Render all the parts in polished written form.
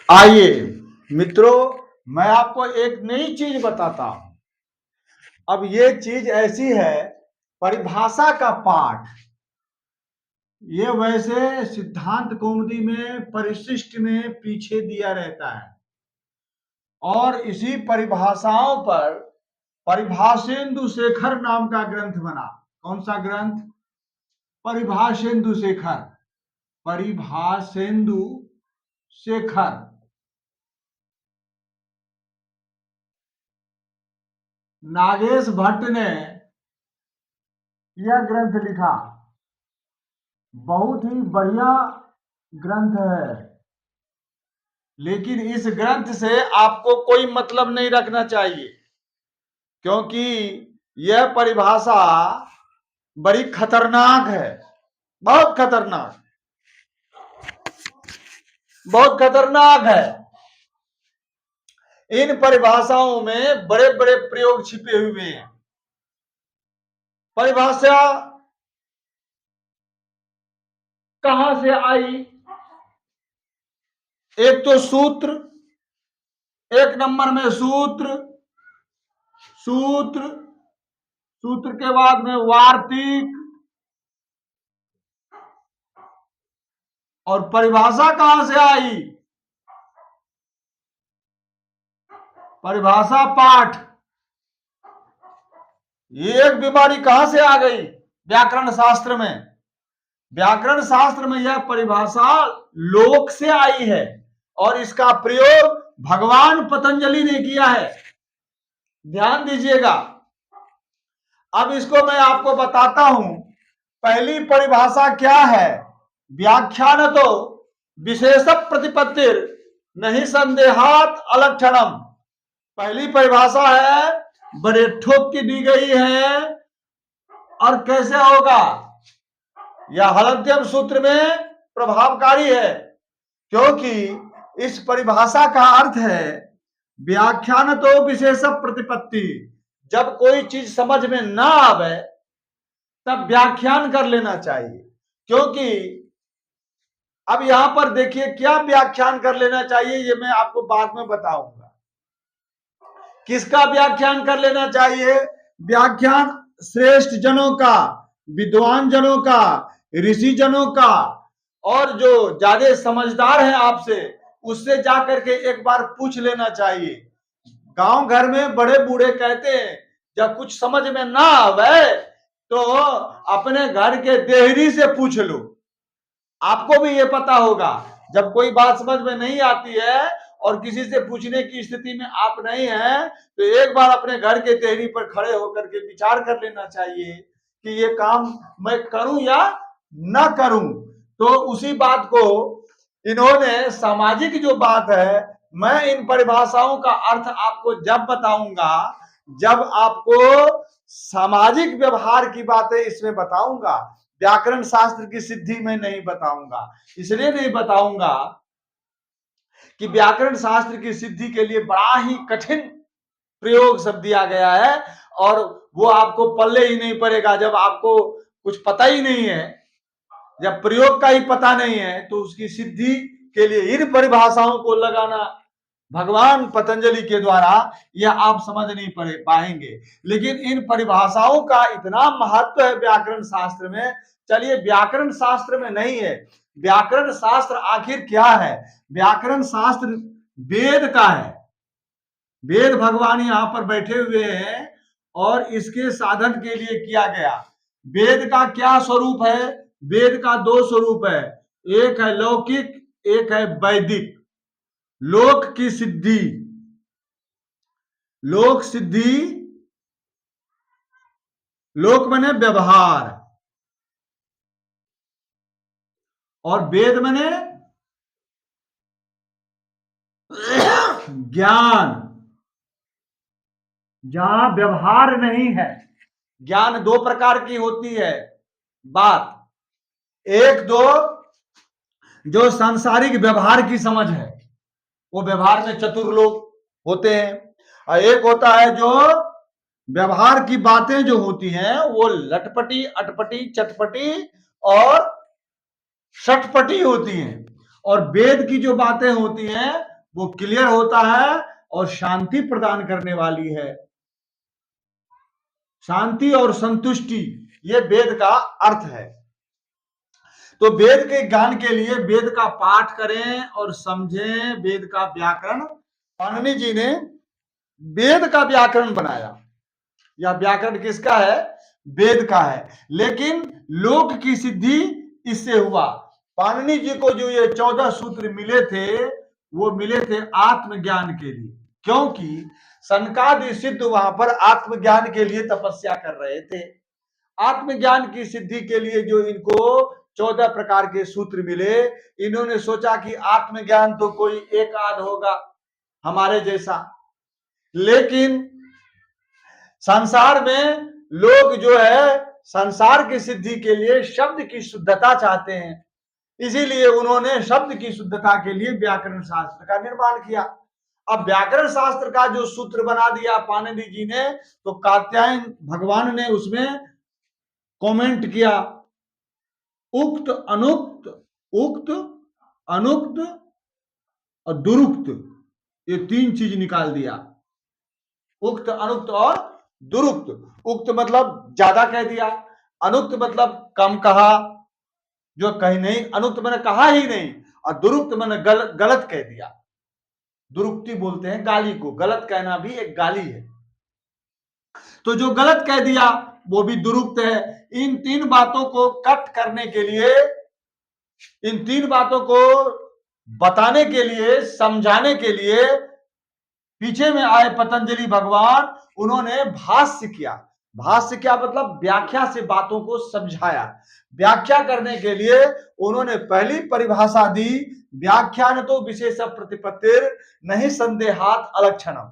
आइए मित्रों, मैं आपको एक नई चीज बताता हूं। अब ये चीज ऐसी है, परिभाषा का पाठ। ये वैसे सिद्धांत कौमुदी में परिशिष्ट में पीछे दिया रहता है और इसी परिभाषाओं पर परिभाषेन्दु शेखर नाम का ग्रंथ बना। कौन सा ग्रंथ? परिभाषेन्दु शेखर। परिभाषेन्दु शेखर। नागेश भट्ट ने यह ग्रंथ लिखा। बहुत ही बढ़िया ग्रंथ है, लेकिन इस ग्रंथ से आपको कोई मतलब नहीं रखना चाहिए, क्योंकि यह परिभाषा बड़ी खतरनाक है। बहुत खतरनाक, बहुत खतरनाक है। इन परिभाषाओं में बड़े बड़े प्रयोग छिपे हुए हैं। परिभाषा कहां से आई? एक तो सूत्र, एक नंबर में सूत्र, सूत्र सूत्र के बाद में वार्तिक, और परिभाषा कहां से आई? परिभाषा पाठ। ये एक बीमारी कहां से आ गई? व्याकरण शास्त्र में। व्याकरण शास्त्र में यह परिभाषा लोक से आई है और इसका प्रयोग भगवान पतंजलि ने किया है। ध्यान दीजिएगा। अब इसको मैं आपको बताता हूं। पहली परिभाषा क्या है? व्याख्यान तो विशेष प्रतिपत्तिर नहीं संदेहात अलक्षणम। पहली परिभाषा है, बड़े ठोक की दी गई है। और कैसे होगा? यह हलंत्यम सूत्र में प्रभावकारी है, क्योंकि इस परिभाषा का अर्थ है व्याख्यान तो विशेष प्रतिपत्ति। जब कोई चीज समझ में ना आवे तब व्याख्यान कर लेना चाहिए। क्योंकि अब यहां पर देखिए, क्या व्याख्यान कर लेना चाहिए ये मैं आपको बाद में बताऊंगा। किसका व्याख्यान कर लेना चाहिए? व्याख्यान श्रेष्ठ जनों का, विद्वान जनों का, ऋषि जनों का, और जो ज्यादा समझदार है आपसे, उससे जाकर के एक बार पूछ लेना चाहिए। गांव घर में बड़े बूढ़े कहते हैं, जब कुछ समझ में ना आवे तो अपने घर के देहरी से पूछ लो। आपको भी ये पता होगा, जब कोई बात समझ में नहीं आती है और किसी से पूछने की स्थिति में आप नहीं हैं, तो एक बार अपने घर के देहरी पर खड़े होकर के विचार कर लेना चाहिए कि ये काम मैं करूं या ना करूं। तो उसी बात को इन्होंने, सामाजिक जो बात है, मैं इन परिभाषाओं का अर्थ आपको जब बताऊंगा जब आपको सामाजिक व्यवहार की बातें इसमें बताऊंगा। व्याकरण शास्त्र की सिद्धि में नहीं बताऊंगा। इसलिए नहीं बताऊंगा कि व्याकरण शास्त्र की सिद्धि के लिए बड़ा ही कठिन प्रयोग सब दिया गया है और वो आपको पल्ले ही नहीं पड़ेगा। जब आपको कुछ पता ही नहीं है, जब प्रयोग का ही पता नहीं है, तो उसकी सिद्धि के लिए इन परिभाषाओं को लगाना भगवान पतंजलि के द्वारा यह आप समझ नहीं पाएंगे। लेकिन इन परिभाषाओं का इतना महत्व है व्याकरण शास्त्र में। चलिए, व्याकरण शास्त्र में नहीं है। व्याकरण शास्त्र आखिर क्या है? व्याकरण शास्त्र वेद का है। वेद भगवान यहां पर बैठे हुए हैं और इसके साधन के लिए किया गया। वेद का क्या स्वरूप है? वेद का दो स्वरूप है, एक है लौकिक, एक है वैदिक। लोक की सिद्धि, लोक सिद्धि, लोक माने व्यवहार, और वेद माने ज्ञान। जहां व्यवहार नहीं है, ज्ञान दो प्रकार की होती है। बात एक दो, जो सांसारिक व्यवहार की समझ है, वो व्यवहार में चतुर लोग होते हैं। और एक होता है जो व्यवहार की बातें जो होती हैं वो लटपटी, अटपटी, चटपटी और शटपटी होती हैं। और वेद की जो बातें होती हैं वो क्लियर होता है और शांति प्रदान करने वाली है। शांति और संतुष्टि, ये वेद का अर्थ है। तो वेद के ज्ञान के लिए वेद का पाठ करें और समझें वेद का व्याकरण। पाणिनि जी ने वेद का व्याकरण बनाया। यह व्याकरण किसका है? वेद का है। लेकिन लोक की सिद्धि इससे हुआ। पाणिनि जी को जो ये 14 सूत्र मिले थे, वो मिले थे आत्मज्ञान के लिए, क्योंकि सनकादि सिद्ध वहां पर आत्मज्ञान के लिए तपस्या कर रहे थे। आत्मज्ञान की सिद्धि के लिए जो इनको 14 प्रकार के सूत्र मिले, इन्होंने सोचा कि आत्मज्ञान तो कोई एक आध होगा हमारे जैसा। लेकिन संसार में लोग जो है संसार की सिद्धि के लिए शब्द की शुद्धता चाहते हैं, इसीलिए उन्होंने शब्द की शुद्धता के लिए व्याकरण शास्त्र का निर्माण किया। अब व्याकरण शास्त्र का जो सूत्र बना दिया पाणिनि जी ने, तो कात्यायन भगवान ने उसमें कमेंट किया, उक्त अनुक्त, उक्त अनुक्त और दुरुक्त, ये 3 चीज निकाल दिया। उक्त, अनुक्त और दुरुक्त। उक्त मतलब ज्यादा कह दिया, अनुक्त मतलब कम कहा, जो कहीं नहीं, अनुक्त मैंने कहा ही नहीं, और दुरुक्त मैंने गलत कह दिया। दुरुक्ति बोलते हैं गाली को, गलत कहना भी एक गाली है। तो जो गलत कह दिया वो भी दुरुक्त है। इन 3 बातों को कट करने के लिए, इन 3 बातों को बताने के लिए, समझाने के लिए पीछे में आए पतंजलि भगवान, उन्होंने भाष्य किया। भाष्य क्या मतलब? व्याख्या से बातों को समझाया। व्याख्या करने के लिए उन्होंने पहली परिभाषा दी, व्याख्यान तो विशेष प्रतिपत्तिर नहीं संदेहात अलक्षणम।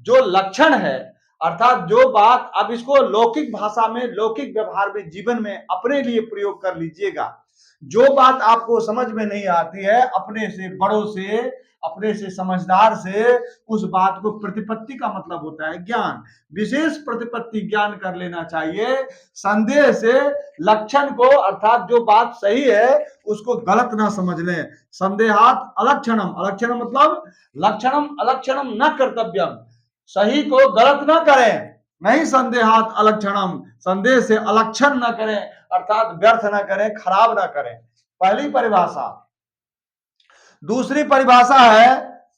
जो लक्षण है, अर्थात जो बात, अब इसको लौकिक भाषा में, लौकिक व्यवहार में, जीवन में अपने लिए प्रयोग कर लीजिएगा। जो बात आपको समझ में नहीं आती है, अपने से बड़ों से, अपने से समझदार से उस बात को, प्रतिपत्ति का मतलब होता है ज्ञान, विशेष प्रतिपत्ति ज्ञान कर लेना चाहिए। संदेह से लक्षण को, अर्थात जो बात सही है उसको गलत ना समझ लें। संदेहात अलक्षणम, अलक्षणम मतलब लक्षणम अलक्षणम न कर्तव्यम, सही को गलत ना करें। नहीं संदेहात अलक्षणम, संदेह से अलक्षण न करें, अर्थात व्यर्थ न करें, खराब न करें। पहली परिभाषा। दूसरी परिभाषा है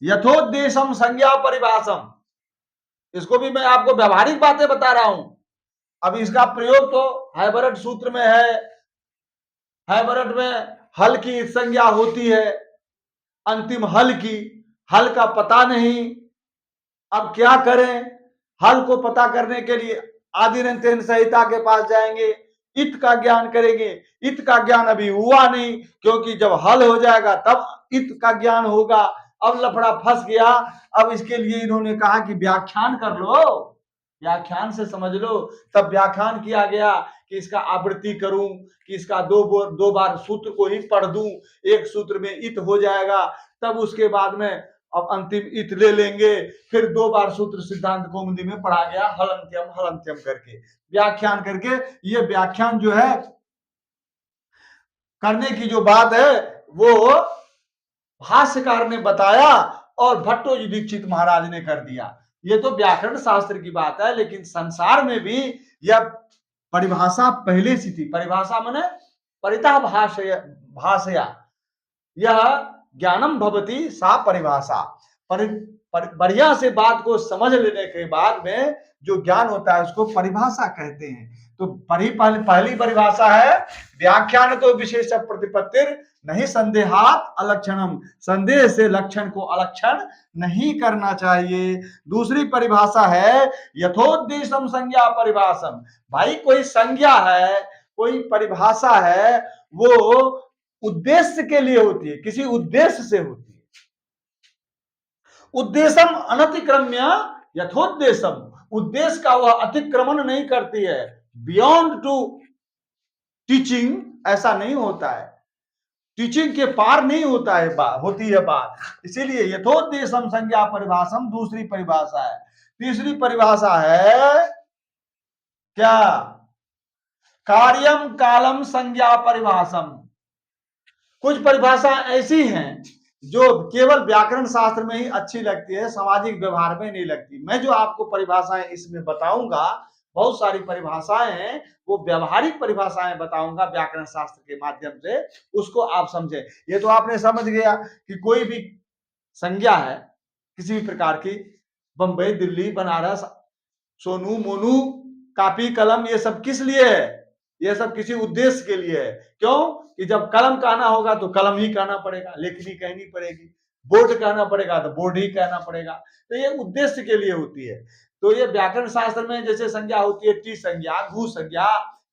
यथोद्देशम संज्ञा परिभाषम। इसको भी मैं आपको व्यवहारिक बातें बता रहा हूं। अब इसका प्रयोग तो हैबरट सूत्र में है। हैबरट में हल की संज्ञा होती है, अंतिम हल की। हल का पता नहीं, अब क्या करें? हल को पता करने के लिए आदिरंत्यन संहिता के पास जाएंगे, इत का ज्ञान करेंगे। इत का ज्ञान अभी हुआ नहीं, क्योंकि जब हल हो जाएगा तब इत का ज्ञान होगा। अब लफड़ा फंस गया। अब इसके लिए इन्होंने कहा कि व्याख्यान कर लो, व्याख्यान से समझ लो। तब व्याख्यान किया गया कि इसका आवृत्ति करूं, कि इसका दो बार सूत्र को ही पढ़ दूं, एक सूत्र में इत हो जाएगा। तब उसके बाद में अब अंतिम इत ले लेंगे। फिर 2 बार सूत्र सिद्धांत कौमुदी में पढ़ा गया, हलंत्यम हलंत्यम करके, व्याख्यान करके। ये व्याख्यान जो है करने की जो बात है, वो भाष्यकार ने बताया और भट्टोजी दीक्षित महाराज ने कर दिया। ये तो व्याकरण शास्त्र की बात है, लेकिन संसार में भी यह परिभाषा पहले से थी। परिभाषा माने परितः भाषया, यह ज्ञानम भवति सा परिभाषा। बढ़िया से बात को समझ लेने के बाद में जो ज्ञान होता है उसको परिभाषा कहते हैं। तो पहली परिभाषा है व्याख्यान तो विशेष प्रतिपत्तिर नहीं संदेहात अलक्षणम, संदेह से लक्षण को अलक्षण नहीं करना चाहिए। दूसरी परिभाषा है यथोद्देशम संज्ञा परिभाषम। भाई कोई संज्ञा है, कोई परिभाषा है, वो उद्देश्य के लिए होती है, किसी उद्देश्य से होती है। उद्देश्यम अनतिक्रम्य यथोद्देशम, उद्देश्य का वह अतिक्रमण नहीं करती है। बियॉन्ड टू टीचिंग ऐसा नहीं होता है, टीचिंग के पार नहीं होता है, होती है बात। इसीलिए यथोद्देशम संज्ञा परिभाषम दूसरी परिभाषा है। तीसरी परिभाषा है क्या? कार्यम कालम संज्ञा परिभाषम। कुछ परिभाषा ऐसी हैं जो केवल व्याकरण शास्त्र में ही अच्छी लगती है, सामाजिक व्यवहार में नहीं लगती। मैं जो आपको परिभाषाएं इसमें बताऊंगा, बहुत सारी परिभाषाएं हैं, वो व्यवहारिक परिभाषाएं बताऊंगा व्याकरण शास्त्र के माध्यम से, उसको आप समझें। ये तो आपने समझ गया कि कोई भी संज्ञा है किसी भी प्रकार की, बंबई, दिल्ली, बनारस, सोनू, मोनू, कापी, कलम, ये सब किस लिए है? ये सब किसी उद्देश्य के लिए है। क्यों? कि जब कलम कहना होगा तो कलम ही कहना पड़ेगा, लेखनी कहनी पड़ेगी। बोर्ड कहना पड़ेगा तो बोर्ड ही कहना पड़ेगा। तो ये उद्देश्य के लिए होती है। तो ये व्याकरण शास्त्र में जैसे संज्ञा होती है, टी संज्ञा, घू संज्ञा,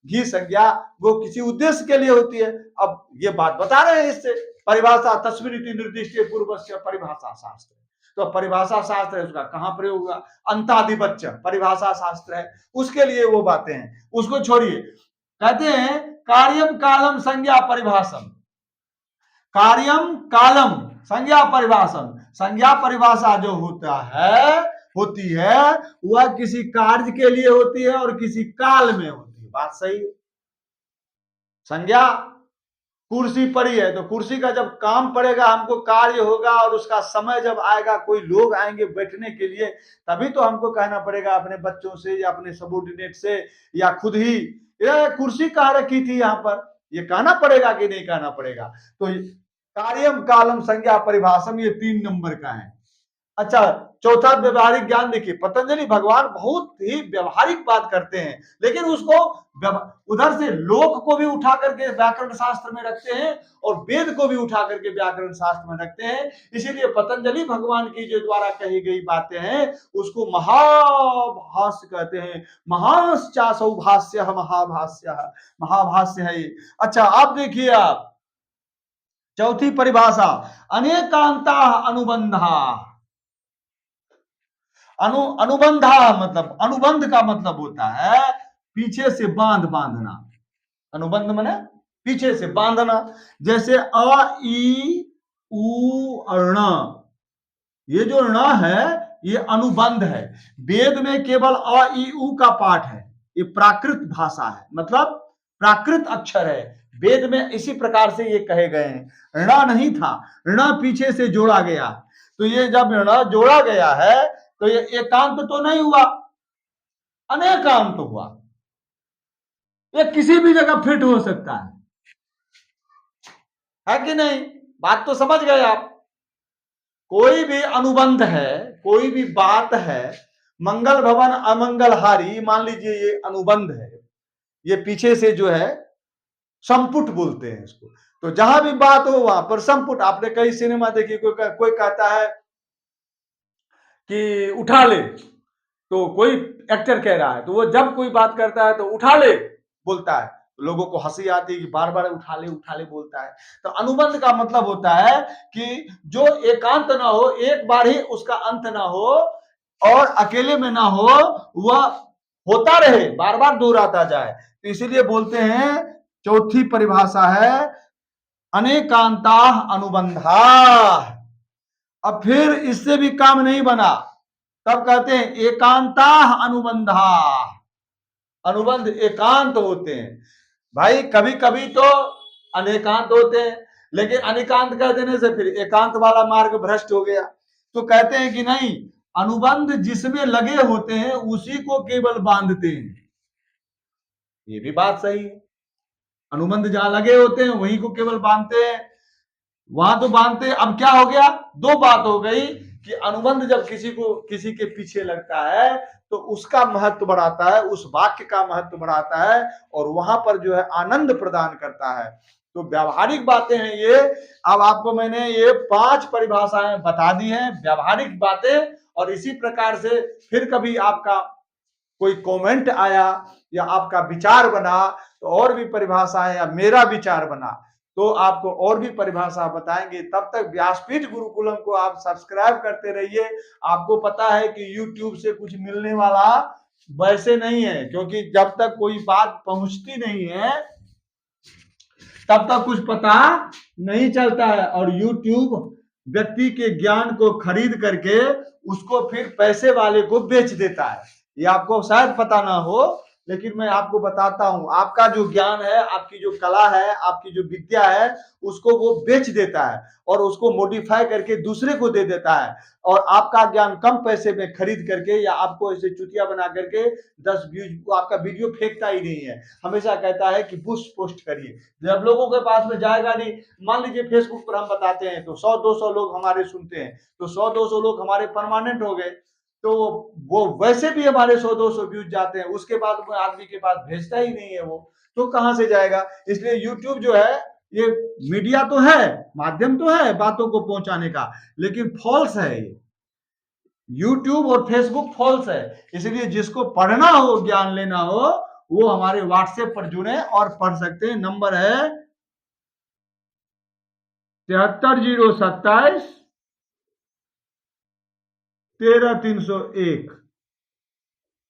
घी संज्ञा, वो किसी उद्देश्य के लिए होती है। अब ये बात बता रहे हैं इससे, परिभाषा तस्वीर निर्दिष्ट पूर्वस्य परिभाषा शास्त्र। तो परिभाषा शास्त्र है, उसका कहां प्रयोग हुआ? अंतादिबच्च परिभाषा शास्त्र है, उसके लिए वो बातें हैं, उसको छोड़िए। कहते हैं कार्यम कालम संज्ञा परिभाषम। कार्यम कालम संज्ञा परिभाषम। संज्ञा परिभाषा जो होती है वह किसी कार्य के लिए होती है और किसी काल में होती है। बात सही है। संज्ञा कुर्सी पड़ी है तो कुर्सी का जब काम पड़ेगा, हमको कार्य होगा और उसका समय जब आएगा, कोई लोग आएंगे बैठने के लिए, तभी तो हमको कहना पड़ेगा अपने बच्चों से या अपने सबोर्डिनेट से या खुद ही, ये कुर्सी कहाँ रखी थी यहाँ पर, ये कहना पड़ेगा कि नहीं कहना पड़ेगा? तो कार्यम कालम संज्ञा परिभाषम, ये 3 नंबर का है। अच्छा, चौथा व्यवहारिक ज्ञान। देखिए पतंजलि भगवान बहुत ही व्यवहारिक बात करते हैं, लेकिन उसको उधर से लोक को भी उठा करके व्याकरण शास्त्र में रखते हैं और वेद को भी उठा करके व्याकरण शास्त्र में रखते हैं। इसीलिए पतंजलि भगवान की जो द्वारा कही गई बातें हैं उसको महाभाष्य कहते हैं। महाश्चासौ भाष्य महाभाष्य है ये। अच्छा, आप देखिए, आप चौथी परिभाषा अनेकांता अनुबंधा। अनुबंधा मतलब, अनुबंध का मतलब होता है पीछे से बांधना। अनुबंध माने पीछे से बांधना। जैसे अ, ई, उ और ण, ये जो ण है ये अनुबंध है। वेद में केवल अ, ई, उ का पाठ है। ये प्राकृत भाषा है, मतलब प्राकृत अक्षर है। वेद में इसी प्रकार से ये कहे गए हैं। ण नहीं था, ण पीछे से जोड़ा गया। तो ये जब ण जोड़ा गया है तो ये एकांत तो नहीं हुआ, अनेकांत हुआ। ये किसी भी जगह फिट हो सकता है कि नहीं? बात तो समझ गए आप। कोई भी अनुबंध है, कोई भी बात है, मंगल भवन अमंगलहारी, मान लीजिए ये अनुबंध है, ये पीछे से जो है संपुट बोलते हैं इसको। तो जहां भी बात हो वहां पर संपुट। आपने कई सिनेमा देखी, कोई कहता है कि उठा ले, तो कोई एक्टर कह रहा है, तो वो जब कोई बात करता है तो उठा ले बोलता है, तो लोगों को हंसी आती है कि बार बार उठा ले बोलता है। तो अनुबंध का मतलब होता है कि जो एकांत ना हो, एक बार ही उसका अंत ना हो और अकेले में ना हो, वह होता रहे, बार बार दोहराता जाए। तो इसीलिए बोलते हैं, चौथी परिभाषा है अनेकांता अनुबंधा। अब फिर इससे भी काम नहीं बना, तब कहते हैं एकांता अनुबंधा। अनुबंध एकांत होते हैं भाई, कभी कभी तो अनेकांत होते हैं, लेकिन अनेकांत कह देने से फिर एकांत वाला मार्ग भ्रष्ट हो गया। तो कहते हैं कि नहीं, अनुबंध जिसमें लगे होते हैं उसी को केवल बांधते हैं। ये भी बात सही है। अनुबंध जहां लगे होते हैं वहीं को केवल बांधते हैं, वहां तो बांधते हैं। अब क्या हो गया, 2 बात हो गई कि अनुबंध जब किसी के पीछे लगता है तो उसका महत्व बढ़ाता है, उस वाक्य का महत्व बढ़ाता है और वहां पर जो है आनंद प्रदान करता है। तो व्यावहारिक बातें हैं ये। अब आपको मैंने ये 5 परिभाषाएं बता दी हैं, व्यावहारिक बातें। और इसी प्रकार से फिर कभी आपका कोई कमेंट आया या आपका विचार बना तो और भी परिभाषाएं, या मेरा विचार बना तो आपको और भी परिभाषा बताएंगे। तब तक व्यासपीठ गुरुकुलम को आप सब्सक्राइब करते रहिए। आपको पता है कि YouTube से कुछ मिलने वाला वैसे नहीं है, क्योंकि जब तक कोई बात पहुंचती नहीं है तब तक कुछ पता नहीं चलता है। और YouTube व्यक्ति के ज्ञान को खरीद करके उसको फिर पैसे वाले को बेच देता है। ये आपको शायद पता ना हो, लेकिन मैं आपको बताता हूं, आपका जो ज्ञान है, आपकी जो कला है, आपकी जो विद्या है, उसको वो बेच देता है और उसको मॉडिफाई करके दूसरे को दे देता है। और आपका ज्ञान कम पैसे में खरीद करके या आपको ऐसे चुतिया बना करके 10 व्यूज आपका वीडियो फेंकता ही नहीं है, हमेशा कहता है कि बुश पोस्ट करिए। जब लोगों के पास में जाएगा नहीं, मान लीजिए फेसबुक पर हम बताते हैं तो 100-200 लोग हमारे सुनते हैं, तो 100-200 लोग हमारे परमानेंट हो गए, तो वो वैसे भी हमारे 100-200 व्यूज जाते हैं, उसके बाद में आदमी के पास भेजता ही नहीं है वो, तो कहां से जाएगा। इसलिए यूट्यूब जो है, ये मीडिया तो है, माध्यम तो है बातों को पहुंचाने का, लेकिन फॉल्स है ये। यूट्यूब और फेसबुक फॉल्स है। इसलिए जिसको पढ़ना हो, ज्ञान लेना हो, वो हमारे व्हाट्सएप पर जुड़े और पढ़ सकते हैं। नंबर है 73 027 13 301।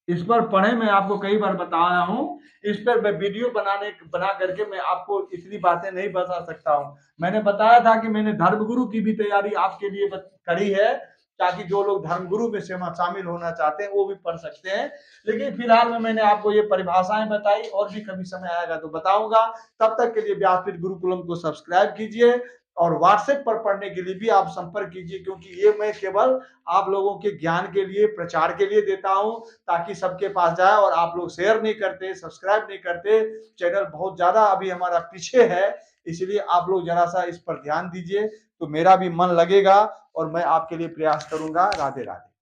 इस पर पढ़े, मैं आपको कई बार बताया हूं। इस पर मैं वीडियो बना करके मैं आपको इतनी बातें नहीं बता सकता हूं। मैंने बताया था कि मैंने धर्मगुरु की भी तैयारी आपके लिए करी है, ताकि जो लोग धर्मगुरु में शामिल होना चाहते हैं वो भी पढ़ सकते हैं। लेकिन फिलहाल में मैंने आपको ये परिभाषाएं बताई, और भी कभी समय आएगा तो बताऊंगा। तब तक के लिए व्यासपीठ गुरुकुलम को सब्सक्राइब कीजिए, और व्हाट्सएप पर पढ़ने के लिए भी आप संपर्क कीजिए, क्योंकि ये मैं केवल आप लोगों के ज्ञान के लिए, प्रचार के लिए देता हूं, ताकि सबके पास जाए। और आप लोग शेयर नहीं करते, सब्सक्राइब नहीं करते, चैनल बहुत ज्यादा अभी हमारा पीछे है, इसलिए आप लोग जरा सा इस पर ध्यान दीजिए, तो मेरा भी मन लगेगा और मैं आपके लिए प्रयास करूंगा। राधे राधे।